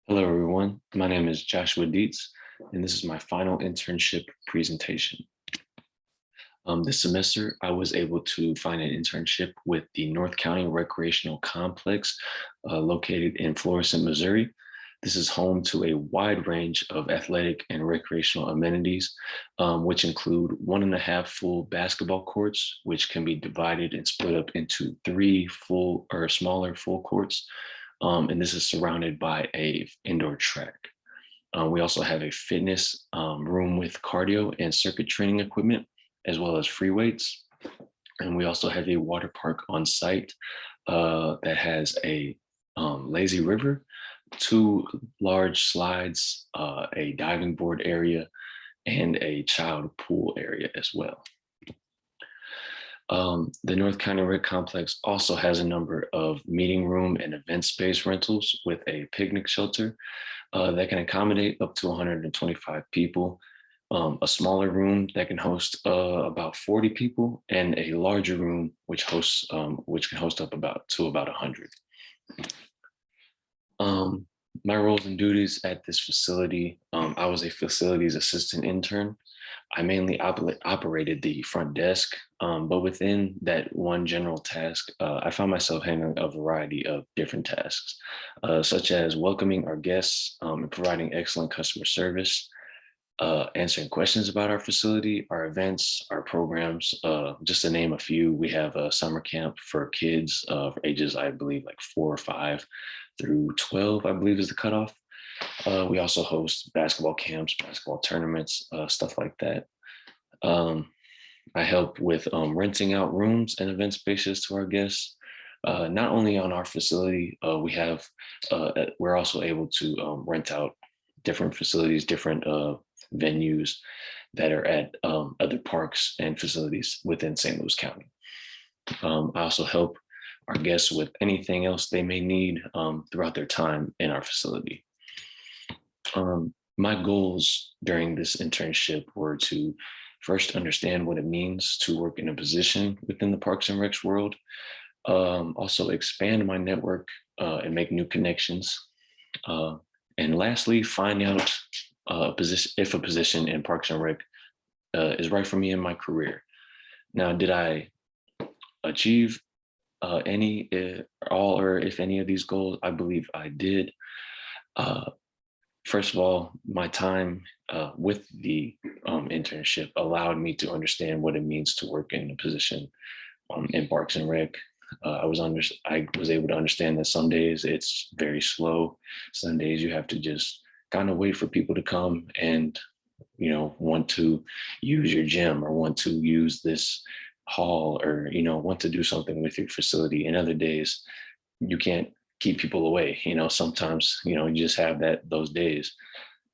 Hello, everyone. My name is Joshua Dietz, and this is my final internship presentation. This semester, I was able to find an internship with the North County Recreational Complex located in Florissant, Missouri. This is home to a wide range of athletic and recreational amenities, which include 1.5 full basketball courts, which can be divided and split up into 3 full or smaller full courts. And this is surrounded by a indoor track. We also have a fitness room with cardio and circuit training equipment, as well as free weights. And we also have a water park on site that has a lazy river, 2 large slides, a diving board area, and a child pool area as well. The North County Rec Complex also has a number of meeting room and event space rentals with a picnic shelter that can accommodate up to 125 people, a smaller room that can host about 40 people, and a larger room which can host up about 100. My roles and duties at this facility, I was a facilities assistant intern. I mainly operated the front desk, but within that one general task, I found myself handling a variety of different tasks, such as welcoming our guests and providing excellent customer service, answering questions about our facility, our events, our programs, just to name a few. We have a summer camp for kids for ages, I believe, like 4 or 5 through 12, I believe is the cutoff. We also host basketball camps, basketball tournaments, stuff like that. I help with renting out rooms and event spaces to our guests. Not only on our facility, we're also able to rent out different facilities, different venues that are at other parks and facilities within St. Louis County. I also help our guests with anything else they may need throughout their time in our facility. My goals during this internship were to first understand what it means to work in a position within the Parks and Recs world, also expand my network and make new connections, and lastly, find out if a position in Parks and Rec is right for me in my career. Now, did I achieve any, all, or if any of these goals? I believe I did. First of all, my time with the internship allowed me to understand what it means to work in a position in Parks and Rec. I was able to understand that some days it's very slow. Some days you have to just kind of wait for people to come and want to use your gym or want to use this hall or want to do something with your facility. And other days you can't keep people away. Sometimes you just have those days.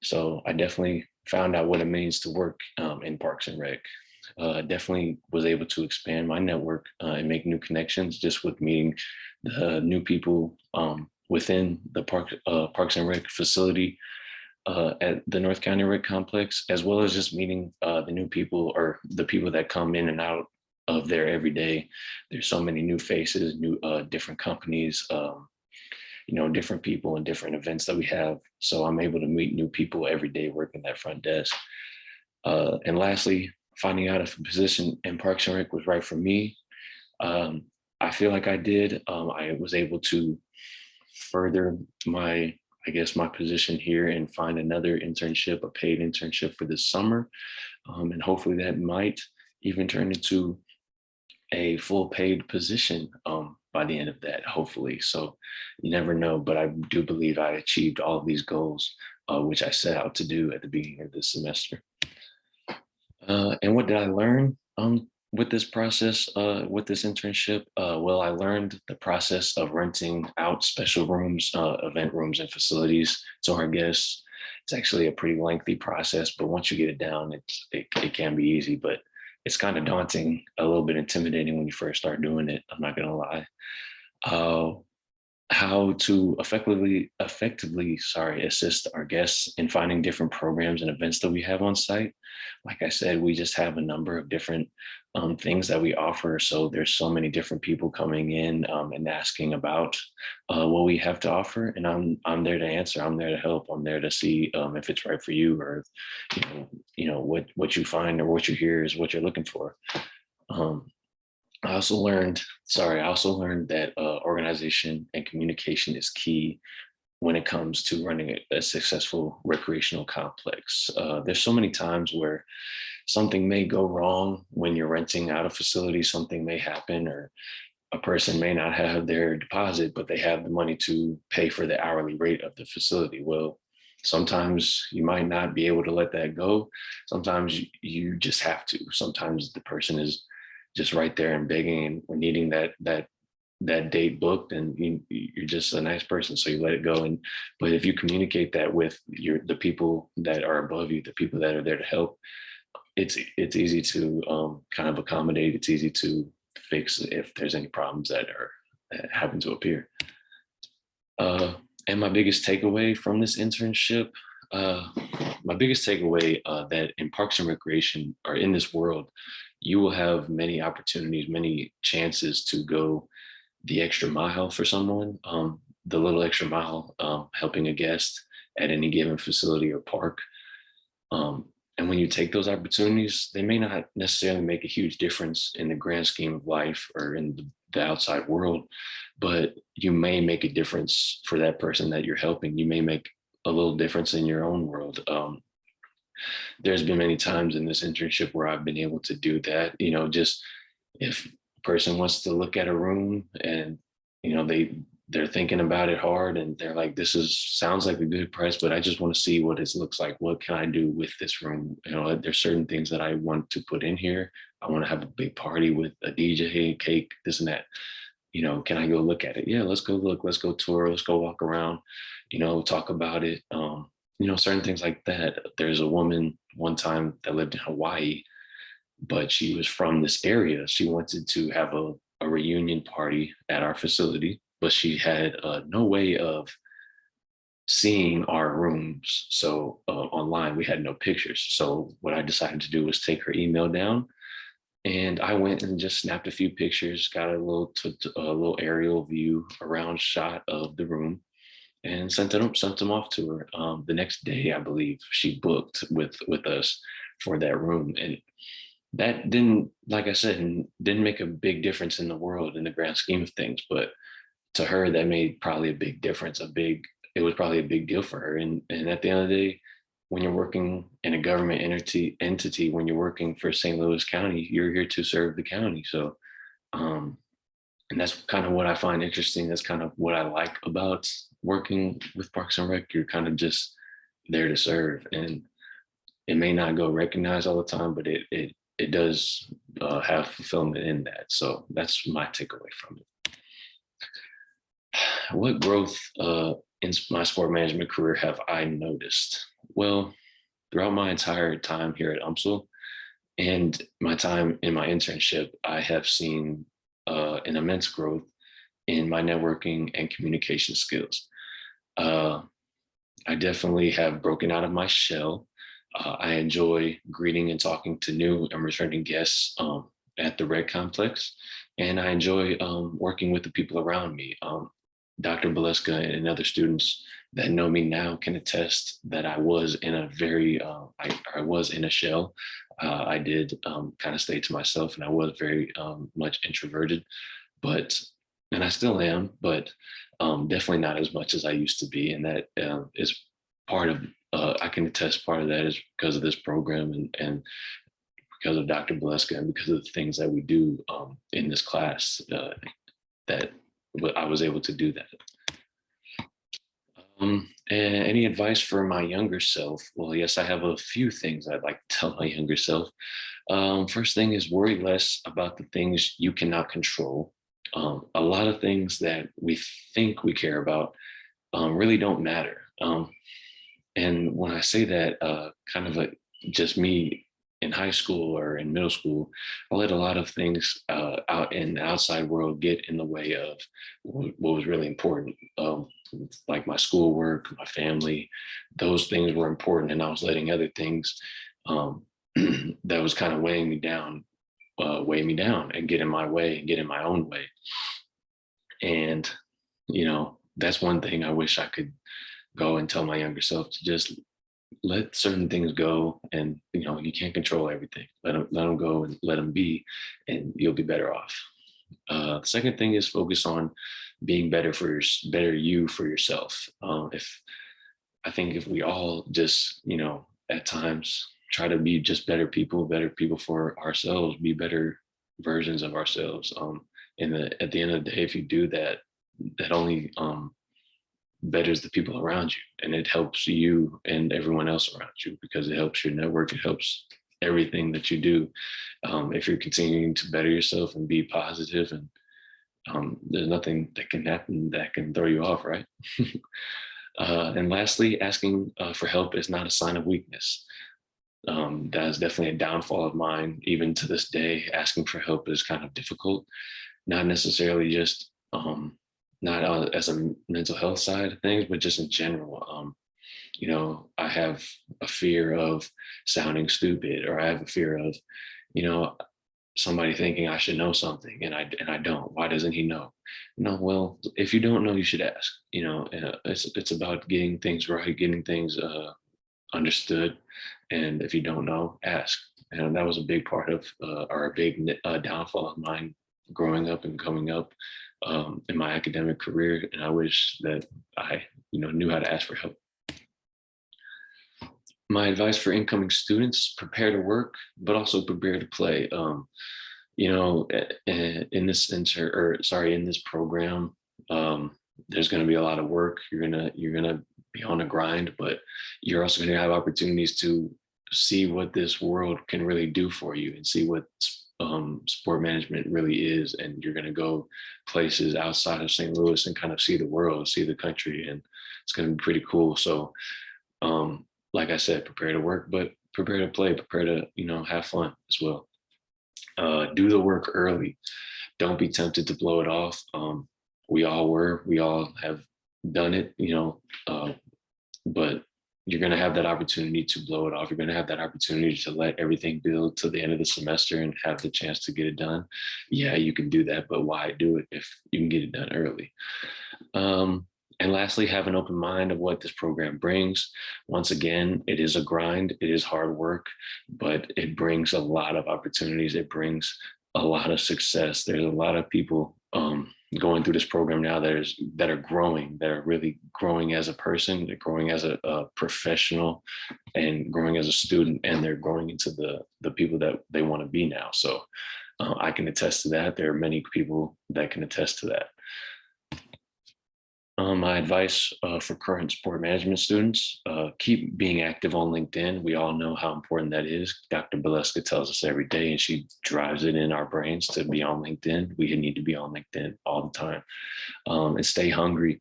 So I definitely found out what it means to work in Parks and Rec. Definitely was able to expand my network and make new connections just with meeting the new people within the Parks and Rec facility at the North County Rec Complex, as well as just meeting the new people or the people that come in and out of there every day. There's so many new faces, new different companies, different people and different events that we have. So I'm able to meet new people every day working that front desk. And lastly, finding out if a position in Parks and Rec was right for me. I feel like I did. I was able to further my position here and find another internship, a paid internship for this summer. And hopefully that might even turn into a full paid position by the end of that, hopefully. So you never know, but I do believe I achieved all of these goals, which I set out to do at the beginning of this semester. And what did I learn with this process, with this internship? Well, I learned the process of renting out special rooms, event rooms and facilities to our guests. It's actually a pretty lengthy process, but once you get it down, it can be easy, but it's kind of daunting, a little bit intimidating when you first start doing it. I'm not gonna lie. How how to effectively, assist our guests in finding different programs and events that we have on site. Like I said, we just have a number of different things that we offer. So there's so many different people coming in and asking about what we have to offer, and I'm there to answer. I'm there to help. I'm there to see if it's right for you, or what you find or what you hear is what you're looking for. Um, I also learned, that organization and communication is key when it comes to running a successful recreational complex. There's so many times where something may go wrong when you're renting out a facility, something may happen, or a person may not have their deposit, but they have the money to pay for the hourly rate of the facility. Well, sometimes you might not be able to let that go. Sometimes you just have to. Sometimes the person is just right there and begging and needing that date booked, and you're just a nice person, so you let it go. But if you communicate that with the people that are above you, the people that are there to help, it's easy to kind of accommodate. It's easy to fix if there's any problems that happen to appear. And my biggest takeaway from this internship, that in Parks and Recreation, or in this world, you will have many opportunities, many chances to go the extra mile for someone, the little extra mile, helping a guest at any given facility or park. And when you take those opportunities, they may not necessarily make a huge difference in the grand scheme of life or in the outside world, but you may make a difference for that person that you're helping. You may make a little difference in your own world. There's been many times in this internship where I've been able to do that. Just if a person wants to look at a room and they're thinking about it hard, and they're like, this sounds like a good price, but I just want to see what it looks like. What can I do with this room? There's certain things that I want to put in here. I want to have a big party with a DJ, cake, this and that. Can I go look at it? Yeah, let's go look, let's go tour, let's go walk around, talk about it. Certain things like that. There's a woman one time that lived in Hawaii, but she was from this area. She wanted to have a reunion party at our facility, but she had no way of seeing our rooms. So online, we had no pictures. So what I decided to do was take her email down, and I went and just snapped a few pictures, got a little aerial view around shot of the room, and sent them off to her. The next day, I believe, she booked with us for that room. And that didn't, like I said, didn't make a big difference in the world in the grand scheme of things. But to her, that made probably a big difference. It was probably a big deal for her. And at the end of the day, when you're working in a government entity, when you're working for St. Louis County, you're here to serve the county. So, and that's kind of what I find interesting. That's kind of what I like about working with Parks and Rec. You're kind of just there to serve, and it may not go recognized all the time, but it does have fulfillment in that. So that's my takeaway from it. What growth in my sport management career have I noticed? Well, throughout my entire time here at UMSL and my time in my internship, I have seen an immense growth in my networking and communication skills. I definitely have broken out of my shell. I enjoy greeting and talking to new and returning guests at the Rec Complex, and I enjoy working with the people around me. Dr. Baleska and other students that know me now can attest that I was in a I was in a shell. I did kind of stay to myself, and I was very much introverted, and I still am, but definitely not as much as I used to be. And that is part of, I can attest part of that is because of this program, and because of Dr. Baleska, and because of the things that we do in this class, that I was able to do that. And any advice for my younger self? Well, yes, I have a few things I'd like to tell my younger self. First thing is, worry less about the things you cannot control. A lot of things that we think we care about really don't matter. And when I say that, kind of like just me in high school or in middle school, I let a lot of things out in the outside world get in the way of what was really important. Like my schoolwork, my family, those things were important, and I was letting other things um, that was kind of weighing me down, and get in my way and get in my own way. And that's one thing I wish I could go and tell my younger self, to just let certain things go. And you can't control everything. Let them go and let them be, and you'll be better off. The second thing is focus on being better you for yourself. If we all just at times try to be just better people for ourselves, be better versions of ourselves. At the end of the day, if you do that, that only betters the people around you, and it helps you and everyone else around you, because it helps your network, it helps everything that you do. If you're continuing to better yourself and be positive, and there's nothing that can happen that can throw you off, right? And lastly, asking for help is not a sign of weakness. That is definitely a downfall of mine. Even to this day, asking for help is kind of difficult, not necessarily just not as a mental health side of things, but just in general. I have a fear of sounding stupid, or I have a fear of, somebody thinking I should know something, and I don't. Why doesn't he know? Well, if you don't know, you should ask. And it's about getting things right, getting things understood. And if you don't know, ask. And that was a big part of, or a big downfall of mine growing up and coming up in my academic career. And I wish that I, knew how to ask for help. My advice for incoming students: prepare to work, but also prepare to play. In this program, there's going to be a lot of work. You're gonna be on a grind, but you're also going to have opportunities to see what this world can really do for you, and see what sport management really is. And you're going to go places outside of St. Louis and kind of see the world, see the country, and it's going to be pretty cool. So, like I said, prepare to work, but prepare to play, prepare to, have fun as well. Do the work early. Don't be tempted to blow it off. We all have done it, but you're going to have that opportunity to blow it off. You're going to have that opportunity to let everything build to the end of the semester and have the chance to get it done. Yeah, you can do that, but why do it if you can get it done early? And lastly, have an open mind of what this program brings. Once again, it is a grind, it is hard work, but it brings a lot of opportunities. It brings a lot of success. There's a lot of people going through this program now that are growing, that are really growing as a person, they're growing as a professional, and growing as a student, and they're growing into the people that they want to be now. So I can attest to that. There are many people that can attest to that. My advice for current sport management students: keep being active on LinkedIn. We all know how important that is. Dr. Beleska tells us every day, and she drives it in our brains to be on LinkedIn. We need to be on LinkedIn all the time, and stay hungry.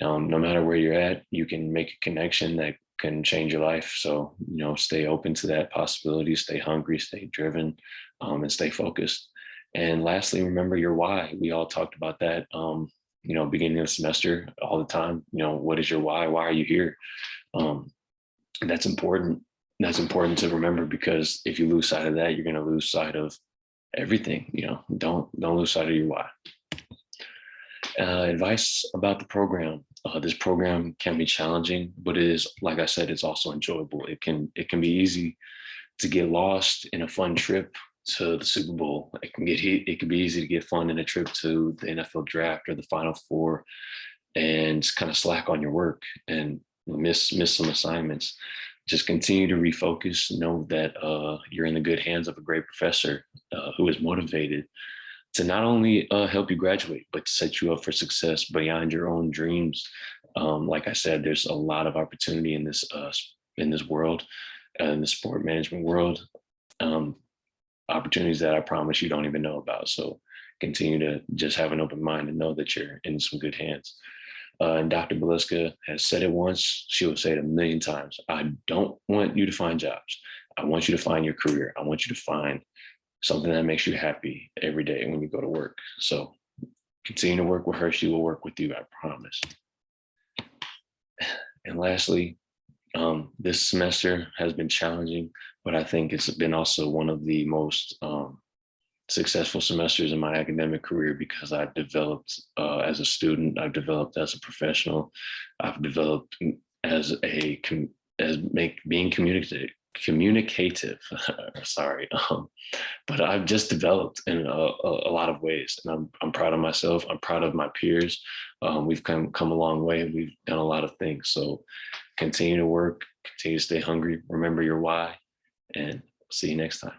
No matter where you're at, you can make a connection that can change your life. So, stay open to that possibility, stay hungry, stay driven, and stay focused. And lastly, remember your why. We all talked about that. Beginning of the semester all the time. What is your why? Why are you here? That's important. That's important to remember, because if you lose sight of that, you're going to lose sight of everything. Don't lose sight of your why. Advice about the program: this program can be challenging, but it is, like I said, it's also enjoyable. It can be easy to get lost in a fun trip to the Super Bowl. It can be easy to get fun in a trip to the NFL draft or the Final Four, and kind of slack on your work and miss some assignments. Just continue to refocus. Know that you're in the good hands of a great professor who is motivated to not only help you graduate, but to set you up for success beyond your own dreams. Like I said, there's a lot of opportunity in this world, in the sport management world. Opportunities that I promise you don't even know about. So continue to just have an open mind and know that you're in some good hands. And Dr. Beleska has said it once, she will say it a million times: I don't want you to find jobs. I want you to find your career. I want you to find something that makes you happy every day when you go to work. So continue to work with her. She will work with you, I promise. And lastly, this semester has been challenging, but I think it's been also one of the most successful semesters in my academic career, because I've developed as a student, I've developed as a professional, I've developed as being communicative. Sorry, but I've just developed in a lot of ways, and I'm proud of myself. I'm proud of my peers. We've come a long way. We've done a lot of things. So continue to work, continue to stay hungry. Remember your why, and see you next time.